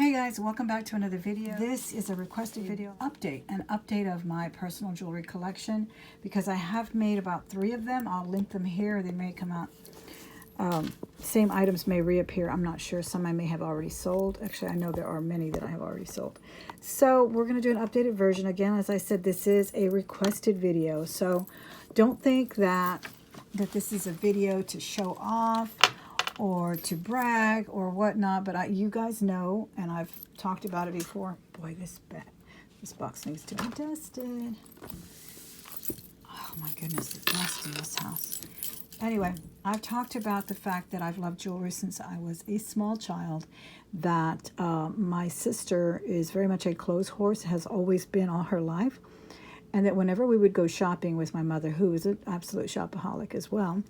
Hey guys, welcome back to another video. This is a requested video update, an update of my personal jewelry collection, because I have made about 3 of them. I'll link them here. They may come out. Same items may reappear. I'm not sure. Some I may have already sold. Actually, I know there are many that I have already sold. So we're going to do an updated version. Again, as I said, this is a requested video. So don't think that this is a video to show off or to brag or whatnot, but you guys know, and I've talked about it before. Boy, this box needs to be dusted. Oh my goodness, the dust in this house. Anyway, I've talked about the fact that I've loved jewelry since I was a small child, that my sister is very much a clothes horse, has always been all her life, and that whenever we would go shopping with my mother, who is an absolute shopaholic as well,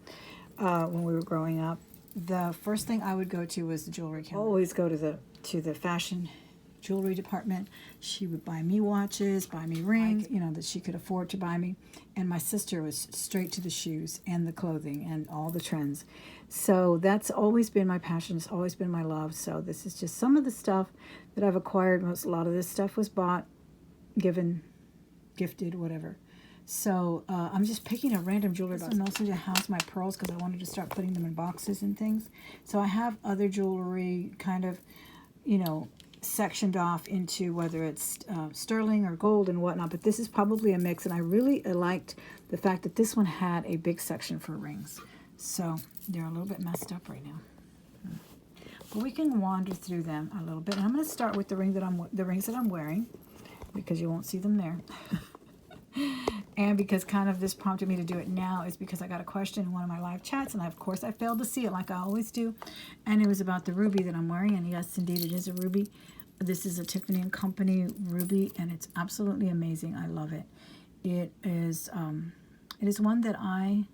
when we were growing up, the first thing I would go to was the jewelry counter. Always go to the fashion jewelry department. She would buy me watches, buy me rings, you know, that she could afford to buy me. And my sister was straight to the shoes and the clothing and all the trends. So that's always been my passion. It's always been my love. So this is just some of the stuff that I've acquired. A lot of this stuff was bought, given, gifted, whatever. So I'm just picking a random jewelry box, mostly to house my pearls, because I wanted to start putting them in boxes and things. So I have other jewelry kind of, you know, sectioned off into whether it's sterling or gold and whatnot. But this is probably a mix, and I really liked the fact that this one had a big section for rings. So they're a little bit messed up right now, but we can wander through them a little bit. And I'm going to start with the rings that I'm wearing, because you won't see them there. And because kind of this prompted me to do it now is because I got a question in one of my live chats, and of course I failed to see it like I always do, and it was about the ruby that I'm wearing. And yes, indeed, it is a ruby. This is a Tiffany & Company ruby, and it's absolutely amazing. I love it. It is one that I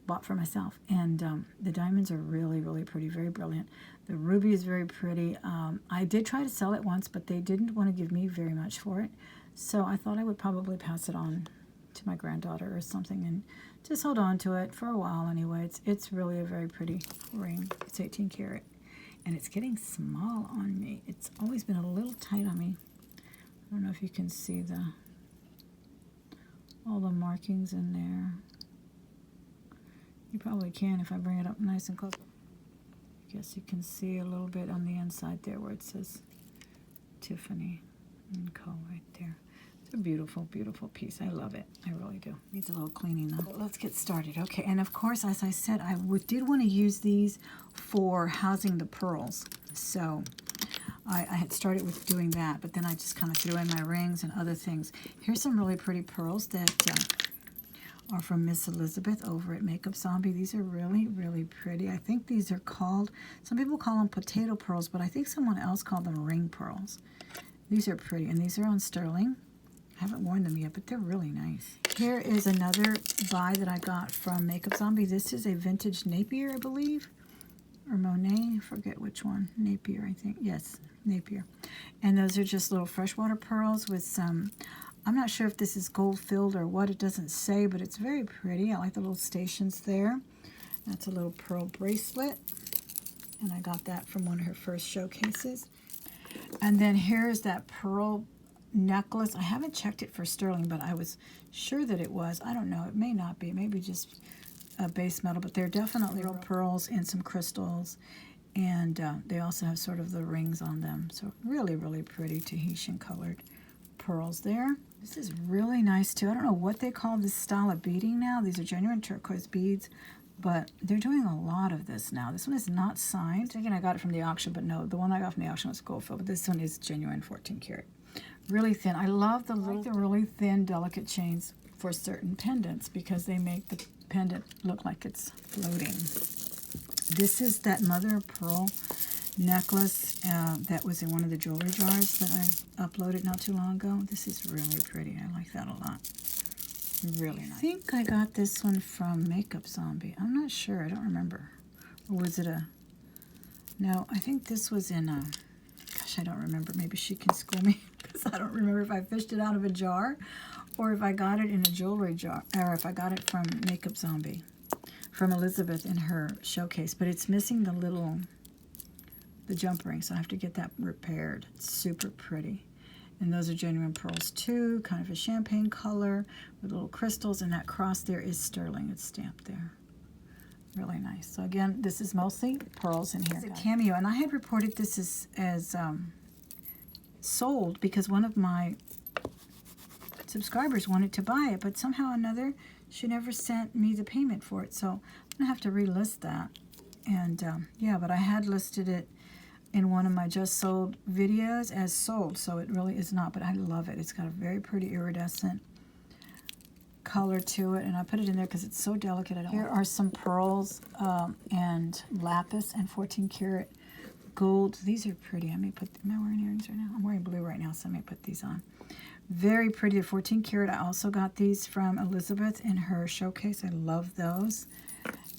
bought for myself, and the diamonds are really, really pretty, very brilliant. The ruby is very pretty. I did try to sell it once, but they didn't want to give me very much for it. So I thought I would probably pass it on to my granddaughter or something and just hold on to it for a while anyway. It's really a very pretty ring. It's 18 karat, and it's getting small on me. It's always been a little tight on me. I don't know if you can see all the markings in there. You probably can if I bring it up nice and close. I guess you can see a little bit on the inside there where it says Tiffany & Co. right there. It's a beautiful, beautiful piece. I love it. I really do. Needs a little cleaning though. But let's get started. Okay, and of course, as I said, I did want to use these for housing the pearls. So I had started with doing that, but then I just kind of threw in my rings and other things. Here's some really pretty pearls that are from Miss Elizabeth over at Makeup Zombie. These are really, really pretty. I think these are called, some people call them potato pearls, but I think someone else called them ring pearls. These are pretty, and these are on sterling. I haven't worn them yet, but they're really nice. Here is another buy that I got from Makeup Zombie. This is a vintage Napier, I believe, or Monet. I forget which one. Napier, I think. Yes, Napier. And those are just little freshwater pearls with some, I'm not sure if this is gold filled or what. It doesn't say, but it's very pretty. I like the little stations there. That's a little pearl bracelet, and I got that from one of her first showcases. And then here's that pearl necklace. I haven't checked it for sterling, but I was sure that it was. I don't know. It may not be. It may be just a base metal, but they're definitely real pearls and some crystals. And they also have sort of the rings on them. So really, really pretty Tahitian colored pearls there. This is really nice too. I don't know what they call this style of beading now. These are genuine turquoise beads, but they're doing a lot of this now. This one is not signed. I'm thinking I got it from the auction, but no, the one I got from the auction was gold filled, but this one is genuine 14 karat. Really thin. I love the really thin, delicate chains for certain pendants because they make the pendant look like it's floating. This is that mother of pearl necklace that was in one of the jewelry jars that I uploaded not too long ago. This is really pretty. I like that a lot. Really nice. I think I got this one from Makeup Zombie. I'm not sure. I don't remember. Or was it no, I think this was in gosh, I don't remember. Maybe she can school me because I don't remember if I fished it out of a jar or if I got it in a jewelry jar, or if I got it from Makeup Zombie, from Elizabeth in her showcase. But it's missing the little the jump ring, so I have to get that repaired. It's super pretty. And those are genuine pearls too, kind of a champagne color with little crystals, and that cross there is sterling. It's stamped there. Really nice. So again, this is mostly pearls in here. It's a cameo, and I had reported this as sold because one of my subscribers wanted to buy it, but somehow or another she never sent me the payment for it. So I'm gonna have to relist that. And yeah, but I had listed it in one of my just sold videos as sold, so it really is not, but I love it. It's got a very pretty iridescent color to it, and I put it in there because it's so delicate. Here are some pearls and lapis and 14 karat gold. These are pretty. Am I wearing earrings right now? I'm wearing blue right now, so I may put these on. Very pretty. They're 14 karat. I also got these from Elizabeth in her showcase. I love those.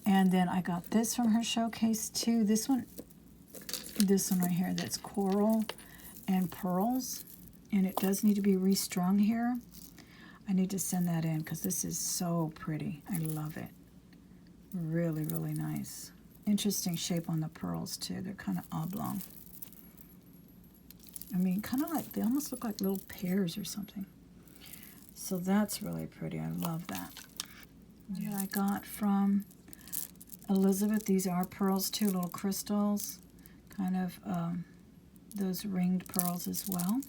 And then I got this from her showcase too. This one right here, that's coral and pearls, and it does need to be restrung here. I need to send that in because this is so pretty. I love it. Really, really nice. Interesting shape on the pearls too. They're kind of oblong. I mean, kind of like, they almost look like little pears or something. So that's really pretty. I love that. Yeah, I got from Elizabeth, these are pearls too, little crystals. Kind of those ringed pearls as well.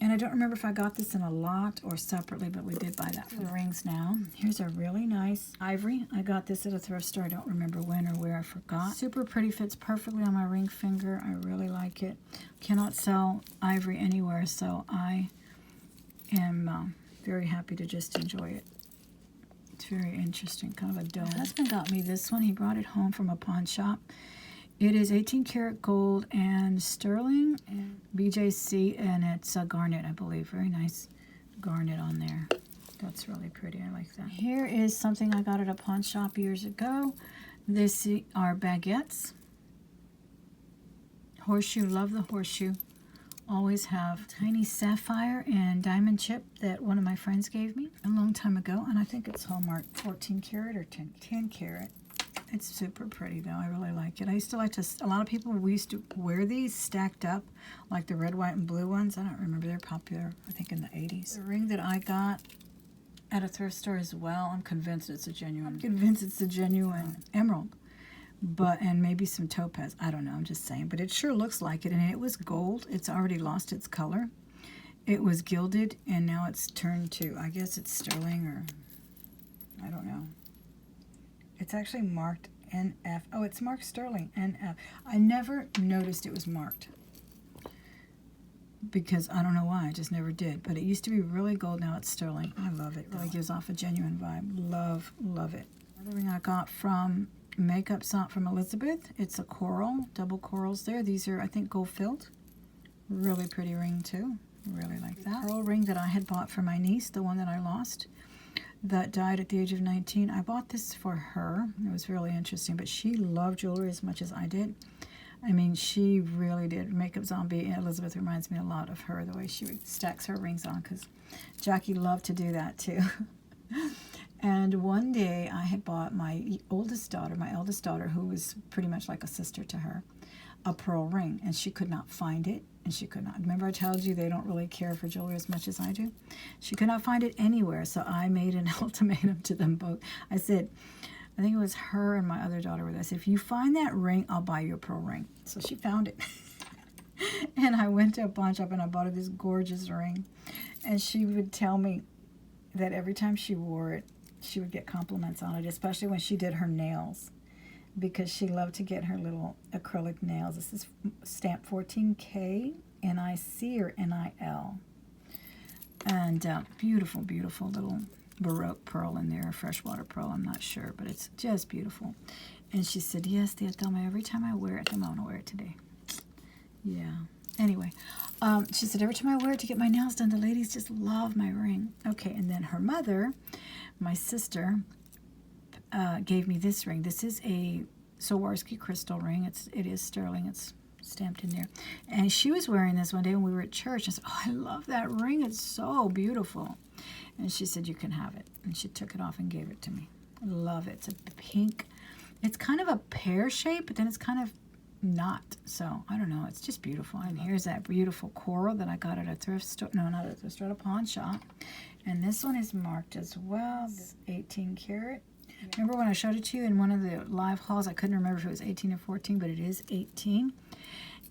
And I don't remember if I got this in a lot or separately, but we did buy that for the rings now. Here's a really nice ivory. I got this at a thrift store. I don't remember when or where. I forgot. Super pretty. Fits perfectly on my ring finger. I really like it. Cannot sell ivory anywhere, so I am very happy to just enjoy it. It's very interesting. Kind of a dome. My husband got me this one. He brought it home from a pawn shop. It is 18 karat gold and sterling and BJC, and it's a garnet, I believe. Very nice garnet on there. That's really pretty. I like that. Here is something I got at a pawn shop years ago. This are baguettes. Horseshoe. Love the horseshoe. Always have. Tiny sapphire and diamond chip that one of my friends gave me a long time ago, and I think it's Hallmark 14 karat or 10 karat. It's super pretty though. I really like it. I used to like to, a lot of people, we used to wear these stacked up, like the red, white, and blue ones. I don't remember. They're popular, I think, in the 80s. The ring that I got at a thrift store as well, I'm convinced it's a genuine. Emerald. But, and maybe some topaz. I don't know, I'm just saying. But it sure looks like it, and it was gold. It's already lost its color. It was gilded, and now it's turned to, I guess it's sterling, or I don't know. It's actually marked NF. Oh, it's marked sterling, NF. I never noticed it was marked because I don't know why. I just never did. But it used to be really gold. Now it's sterling. I love it. It really gives off a genuine vibe. Love, love it. Another ring I got from Makeup Shop from Elizabeth. It's a coral, double corals there. These are, I think, gold filled. Really pretty ring too. Really like that. Pearl ring that I had bought for my niece, the one that I lost, that died at the age of 19. I bought this for her. It was really interesting, but she loved jewelry as much as I did. I mean, she really did. Makeup Zombie Elizabeth reminds me a lot of her, the way she stacks her rings on, because Jackie loved to do that too. And one day I had bought my eldest daughter, who was pretty much like a sister to her, a pearl ring, and she could not find it. And she could not. Remember I told you they don't really care for jewelry as much as I do? She could not find it anywhere, so I made an ultimatum to them both. I said, I think it was her and my other daughter with us, if you find that ring, I'll buy you a pearl ring. So she found it. And I went to a pawn shop and I bought her this gorgeous ring. And she would tell me that every time she wore it, she would get compliments on it, especially when she did her nails, because she loved to get her little acrylic nails. This is stamp 14K, NIC or NIL. And beautiful, beautiful little Baroque pearl in there, freshwater pearl, I'm not sure, but it's just beautiful. And she said, yes, Tia Thelma, every time I wear it, I'm going to wear it today. Yeah. Anyway, she said, every time I wear it to get my nails done, the ladies just love my ring. Okay, and then her mother, my sister, gave me this ring. This is a Swarovski crystal ring. It is sterling. It's stamped in there. And she was wearing this one day when we were at church. I said, oh, I love that ring. It's so beautiful. And she said, you can have it. And she took it off and gave it to me. I love it. It's a pink. It's kind of a pear shape, but then it's kind of not. So I don't know. It's just beautiful. And here's that beautiful coral that I got at a thrift store. No, not at a thrift store, at a pawn shop. And this one is marked as well. This 18 karat. Remember when I showed it to you in one of the live hauls? I couldn't remember if it was 18 or 14, but it is 18.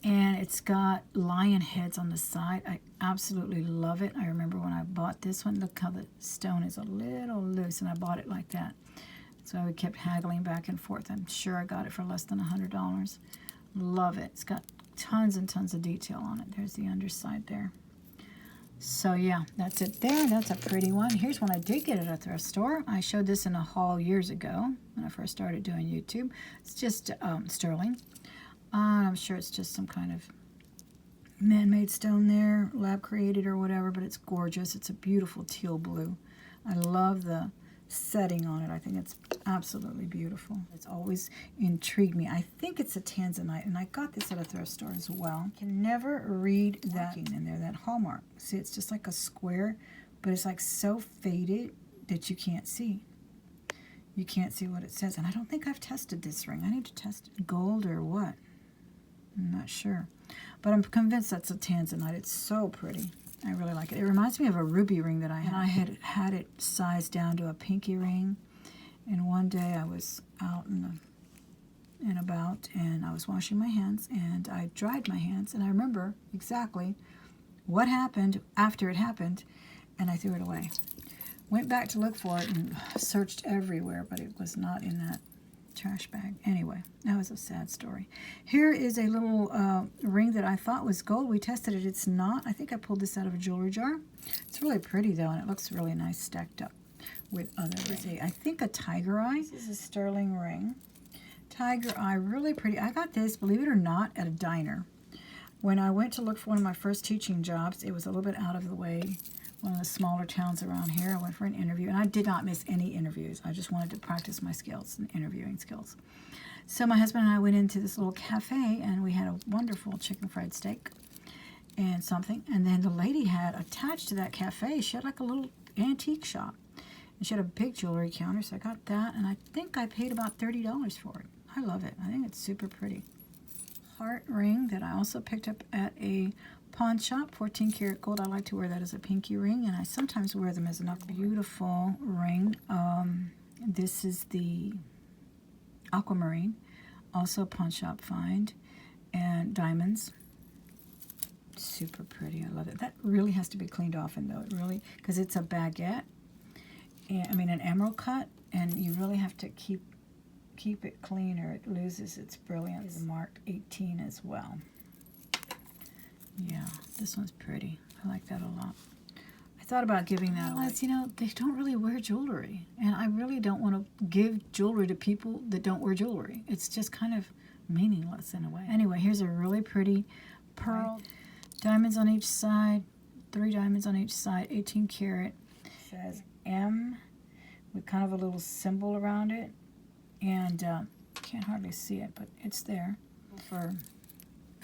And it's got lion heads on the side. I absolutely love it. I remember when I bought this one, look how the stone is a little loose, and I bought it like that. So I kept haggling back and forth. I'm sure I got it for less than $100. Love it. It's got tons and tons of detail on it. There's the underside there. So yeah, that's it there. That's a pretty one. Here's one I did get at a thrift store. I showed this in a haul years ago when I first started doing YouTube. It's just sterling. I'm sure it's just some kind of man-made stone there, lab created or whatever, but it's gorgeous. It's a beautiful teal blue. I love the setting on it. I think it's absolutely beautiful. It's always intrigued me. I think it's a tanzanite, and I got this at a thrift store as well. You can never read that in there, that hallmark. See, it's just like a square, but it's like so faded that you can't see. You can't see what it says, and I don't think I've tested this ring. I need to test it. Gold or what? I'm not sure, but I'm convinced that's a tanzanite. It's so pretty. I really like it. It reminds me of a ruby ring that I had. I had it sized down to a pinky ring, and one day I was out and about, and I was washing my hands, and I dried my hands, and I remember exactly what happened after it happened, and I threw it away. Went back to look for it and searched everywhere, but it was not in that trash bag. Anyway, that was a sad story. Here is a little ring that I thought was gold. We tested it. It's not. I think I pulled this out of a jewelry jar. It's really pretty though, and it looks really nice stacked up with other rings. I think a tiger eye. This is a sterling ring. Tiger eye, really pretty. I got this, believe it or not, at a diner. When I went to look for one of my first teaching jobs, it was a little bit out of the way. One of the smaller towns around here. I went for an interview, and I did not miss any interviews. I just wanted to practice my skills and interviewing skills. So my husband and I went into this little cafe, and we had a wonderful chicken fried steak and something. And then the lady had attached to that cafe, she had like a little antique shop. And she had a big jewelry counter, so I got that, and I think I paid about $30 for it. I love it. I think it's super pretty. Heart ring that I also picked up at a pawn shop, 14 karat gold. I like to wear that as a pinky ring, and I sometimes wear them as a knuckle. Beautiful ring. This is the aquamarine, also a pawn shop find, and diamonds. Super pretty. I love it. That really has to be cleaned often though. It really, because it's a baguette, and I mean an emerald cut, and you really have to keep it clean or it loses its brilliance. It's marked 18 as well. Yeah, this one's pretty. I like that a lot. I thought about giving that away. You know, they don't really wear jewelry, and I really don't want to give jewelry to people that don't wear jewelry. It's just kind of meaningless in a way. Anyway, here's a really pretty pearl. Diamonds on each side, 3 diamonds on each side, 18 karat. It says M with kind of a little symbol around it, and can't hardly see it, but it's there for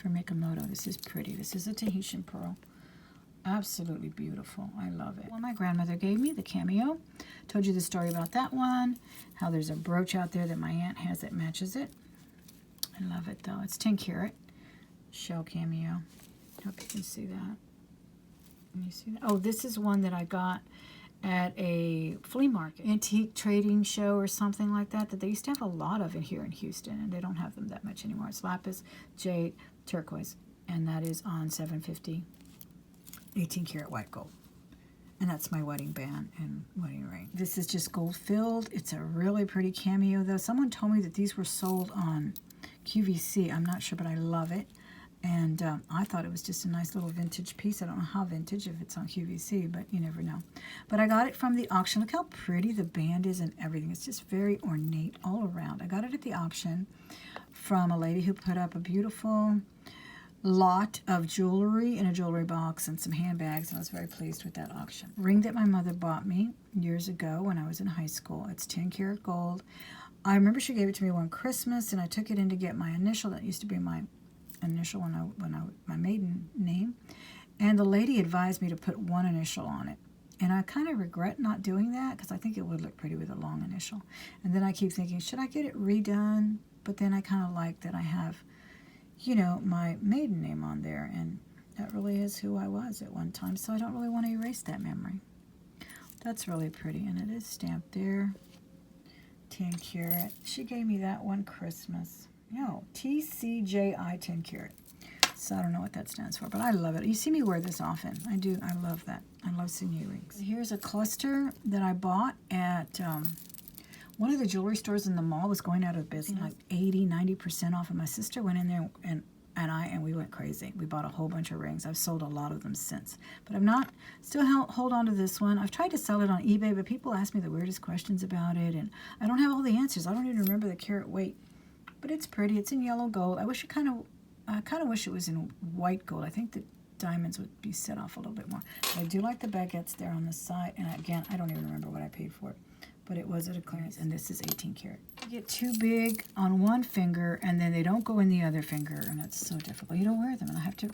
Mikamoto. This is pretty. This is a Tahitian pearl. Absolutely beautiful. I love it. One my grandmother gave me, the cameo. Told you the story about that one. How there's a brooch out there that my aunt has that matches it. I love it though. It's 10 karat shell cameo. Hope you can see that. Can you see that? Oh, this is one that I got at a flea market, antique trading show or something like that they used to have a lot of here in Houston, and they don't have them that much anymore. It's lapis, jade, turquoise, and that is on 750, 18 karat white gold. And that's my wedding band and wedding ring. This is just gold filled. It's a really pretty cameo though. Someone told me that these were sold on QVC. I'm not sure, but I love it. And I thought it was just a nice little vintage piece. I don't know how vintage if it's on QVC, but you never know. But I got it from the auction. Look how pretty the band is and everything. It's just very ornate all around. I got it at the auction from a lady who put up a beautiful lot of jewelry in a jewelry box and some handbags, and I was very pleased with that auction. Ring that my mother bought me years ago when I was in high school. It's 10 karat gold. I remember she gave it to me one Christmas, and I took it in to get my initial. That used to be my initial my maiden name, and the lady advised me to put one initial on it, and I kind of regret not doing that because I think it would look pretty with a long initial. And then I keep thinking, should I get it redone? But then I kind of like that I have, you know, my maiden name on there, and that really is who I was at one time, so I don't really want to erase that memory. That's really pretty, and it is stamped there. 10 karat. She gave me that one Christmas. No, TCJI 10 karat. So I don't know what that stands for, but I love it. You see me wear this often. I do. I love that. I love sinew rings. Here's a cluster that I bought at one of the jewelry stores in the mall. Was going out of business, like 80-90% off, and my sister went in there and we went crazy. We bought a whole bunch of rings. I've sold a lot of them since, but I'm not still hold on to this one. I've tried to sell it on eBay, but people ask me the weirdest questions about it, and I don't have all the answers. I don't even remember the carat weight, but it's pretty. It's in yellow gold. I kind of wish it was in white gold. I think the diamonds would be set off a little bit more. But I do like the baguettes there on the side. And again, I don't even remember what I paid for it. But it was at a clearance. And this is 18 karat. You get too big on one finger, and then they don't go in the other finger. And it's so difficult. You don't wear them. And I have to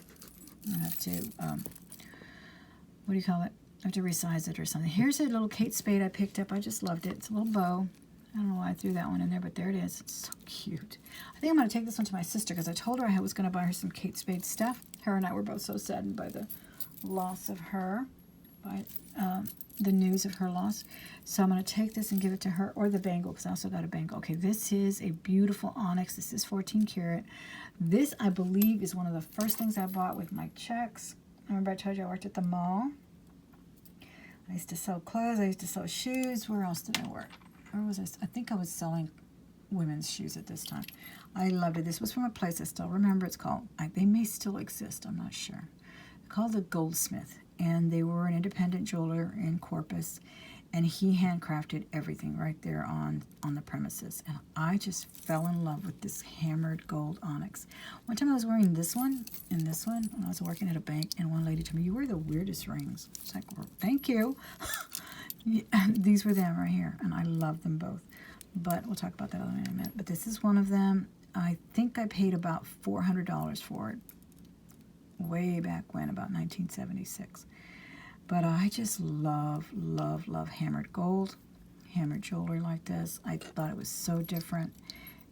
what do you call it? I have to resize it or something. Here's a little Kate Spade I picked up. I just loved it. It's a little bow. I don't know why I threw that one in there, but there it is. It's so cute. I think I'm going to take this one to my sister because I told her I was going to buy her some Kate Spade stuff. Her and I were both so saddened by the loss of her, by the news of her loss. So I'm going to take this and give it to her, or the bangle, because I also got a bangle. Okay, this is a beautiful onyx. This is 14 karat. This, I believe, is one of the first things I bought with my checks. Remember I told you I worked at the mall? I used to sell clothes. I used to sell shoes. Where else did I work? Where was I think I was selling women's shoes at this time. I loved it. This was from a place I still remember. It's called, they may still exist, I'm not sure. It's called the Goldsmith, and they were an independent jeweler in Corpus, and he handcrafted everything right there on the premises. And I just fell in love with this hammered gold onyx. One time I was wearing this one and this one when I was working at a bank, and one lady told me, "You wear the weirdest rings." It's like, well, thank you. Yeah, these were them right here, and I love them both. But we'll talk about that in a minute. But this is one of them. I think I paid about $400 for it way back when, about 1976. But I just love, love, love hammered gold, hammered jewelry like this. I thought it was so different,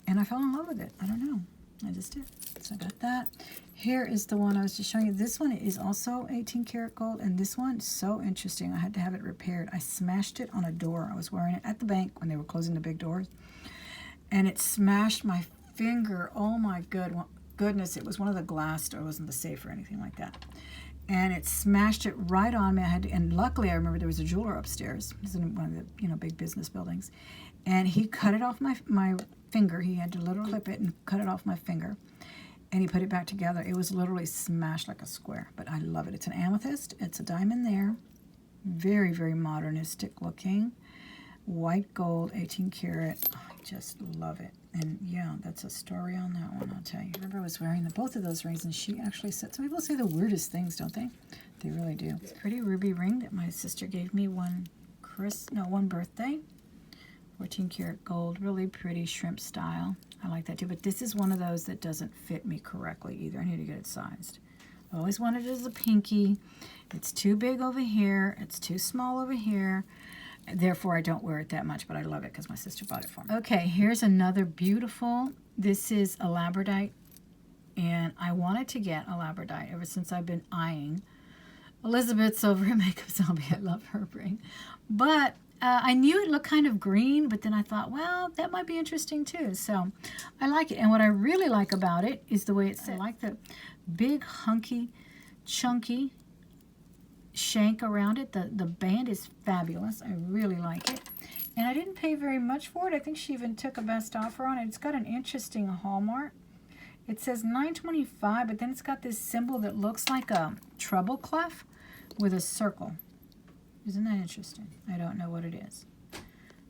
and I fell in love with it. I don't know. I just did. So I got that. Here is the one I was just showing you. This one is also 18 karat gold, and this one is so interesting. I had to have it repaired. I smashed it on a door. I was wearing it at the bank when they were closing the big doors, and it smashed my finger. Oh my goodness. It was one of the glass doors. It wasn't the safe or anything like that. And it smashed it right on me. And luckily I remember there was a jeweler upstairs. It was in one of the big business buildings. And he cut it off my finger. He had to literally clip it and cut it off my finger. And he put it back together. It was literally smashed like a square. But I love it. It's an amethyst. It's a diamond there. Very, very modernistic looking. White gold, 18 karat. I just love it. And yeah, that's a story on that one, I'll tell you. I remember I was wearing both of those rings, and she actually said, some people say the weirdest things, don't they? They really do. This pretty ruby ring that my sister gave me one birthday. 14 karat gold, really pretty shrimp style. I like that too, but this is one of those that doesn't fit me correctly either. I need to get it sized. I always wanted it as a pinky. It's too big over here. It's too small over here. Therefore, I don't wear it that much, but I love it because my sister bought it for me. Okay, here's another beautiful. This is a labradorite, and I wanted to get a labradorite ever since I've been eyeing Elizabeth Silver Makeup Zombie. I love her ring. But I knew it looked kind of green, but then I thought, well, that might be interesting too. So I like it. And what I really like about it is the way it's set. I like the big, hunky, chunky shank around it. The band is fabulous. I really like it. And I didn't pay very much for it. I think she even took a best offer on it. It's got an interesting hallmark. It says $9.25, but then it's got this symbol that looks like a treble clef with a circle. Isn't that interesting? I don't know what it is.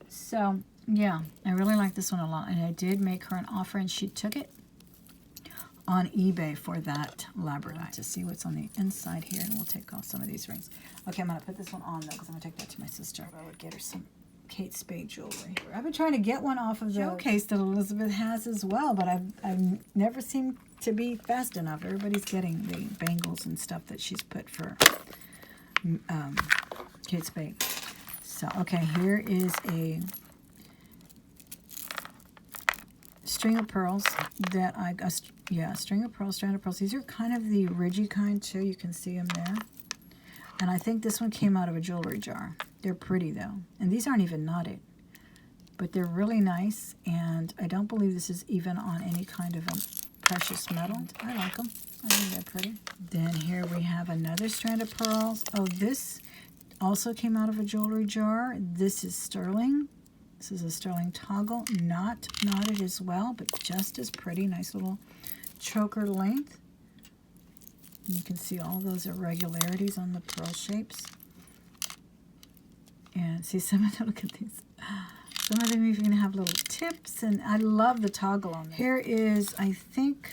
So, yeah, I really like this one a lot. And I did make her an offer, and she took it on eBay for that labradorite. To see what's on the inside here, and we'll take off some of these rings. Okay, I'm going to put this one on, though, because I'm going to take that to my sister. I would get her some Kate Spade jewelry. I've been trying to get one off of the showcase that Elizabeth has as well, but I've never seemed to be fast enough. Everybody's getting the bangles and stuff that she's put for Kate Spade. So, okay, here is a string of pearls that I Yeah, string of pearls, strand of pearls. These are kind of the ridgy kind too. You can see them there. And I think this one came out of a jewelry jar. They're pretty though. And these aren't even knotted. But they're really nice. And I don't believe this is even on any kind of a precious metal. I like them. I think they're pretty. Then here we have another strand of pearls. Oh, this also came out of a jewelry jar. This is sterling. This is a sterling toggle. Not knotted as well, but just as pretty. Nice little choker length. You can see all those irregularities on the pearl shapes. And see some of them, look at these. Some of them even have little tips, and I love the toggle on there. Here is, I think,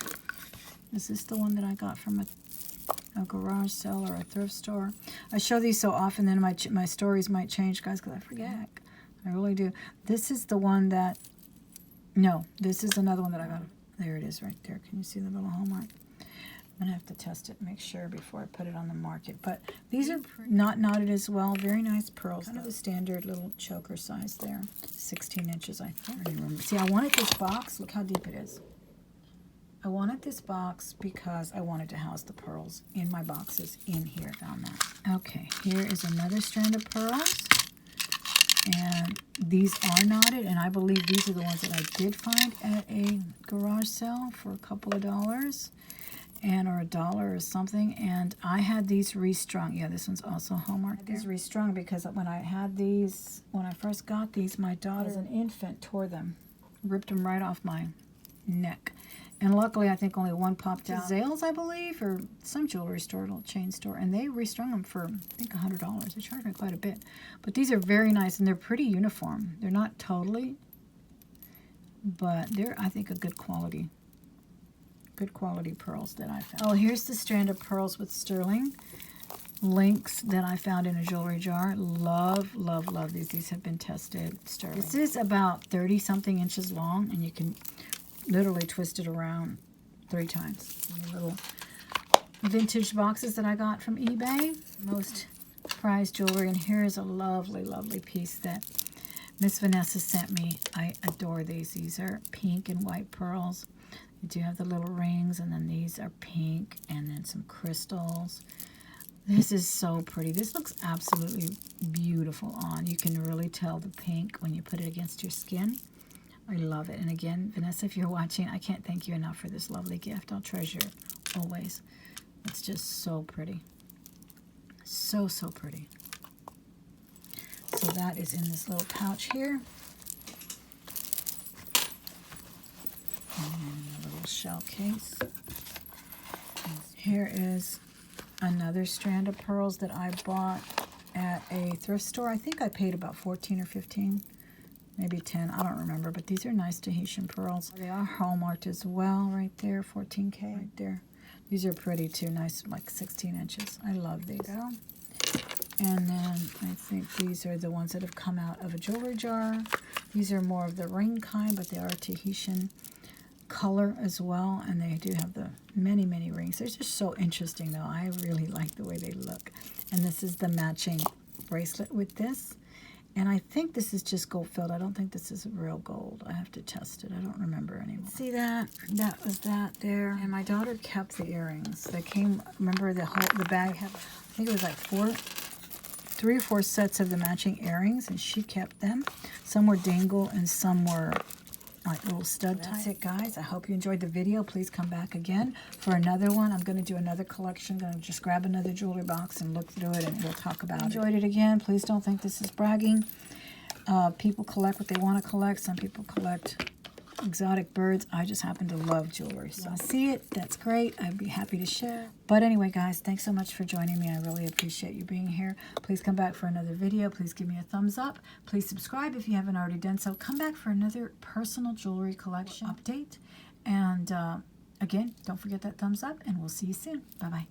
is this the one that I got from a garage sale or a thrift store? I show these so often, then my stories might change, guys, because I forget. I really do. This is the one that, no, this is another one that I got. There it is right there. Can you see the little hallmark? I'm going to have to test it, make sure before I put it on the market. But these are not knotted as well. Very nice pearls. Kind of the standard little choker size there. 16 inches, I think. See, I wanted this box. Look how deep it is. I wanted this box because I wanted to house the pearls in my boxes in here. Found that. Okay, here is another strand of pearls. And these are knotted, and I believe these are the ones that I did find at a garage sale for a couple of dollars. And or $1 or something, and I had these restrung. Yeah, this one's also Hallmark. These restrung because when I first got these, my daughter, as an infant, tore them, ripped them right off my neck. And luckily, I think only one popped out. Zales, I believe, or some jewelry store, little chain store, and they restrung them for, I think, $100. They charged me quite a bit. But these are very nice, and they're pretty uniform. They're not totally, but they're, I think, a good quality pearls that I found. Oh, here's the strand of pearls with sterling links that I found in a jewelry jar. Love, love, love these. These have been tested. Sterling. This is about 30-something inches long, and you can literally twist it around 3 times. Little vintage boxes that I got from eBay. Most prized jewelry, and here is a lovely, lovely piece that Miss Vanessa sent me. I adore these. These are pink and white pearls. You do have the little rings, and then these are pink, and then some crystals. This is so pretty. This looks absolutely beautiful on. You can really tell the pink when you put it against your skin. I love it. And again, Vanessa, if you're watching, I can't thank you enough for this lovely gift. I'll treasure it always. It's just so pretty. So, so pretty. So that is in this little pouch here. And a little shell case. Here is another strand of pearls that I bought at a thrift store. I think I paid about 14 or 15, maybe 10. I don't remember, but these are nice Tahitian pearls. They are hallmarked as well right there, 14K right there. These are pretty too, nice, like 16 inches. I love these. And then I think these are the ones that have come out of a jewelry jar. These are more of the ring kind, but they are Tahitian color as well, and they do have the many, many rings. They're just so interesting, though. I really like the way they look. And this is the matching bracelet with this. And I think this is just gold filled. I don't think this is real gold. I have to test it. I don't remember anymore. See that? That was that there. And my daughter kept the earrings. They came, remember the bag had, I think it was like 3 or 4 sets of the matching earrings, and she kept them. Some were dangle and some were like little stud type. That's it, guys. I hope you enjoyed the video. Please come back again for another one. I'm going to do another collection. I'm going to just grab another jewelry box and look through it, and we'll talk about it. Enjoyed it again. Please don't think this is bragging. People collect what they want to collect. Some people collect exotic birds. I just happen to love jewelry. So I see it. That's great. I'd be happy to share. But anyway, guys, thanks so much for joining me. I really appreciate you being here. Please come back for another video. Please give me a thumbs up. Please subscribe if you haven't already done so. Come back for another personal jewelry collection update. And again, don't forget that thumbs up, and we'll see you soon. Bye-bye.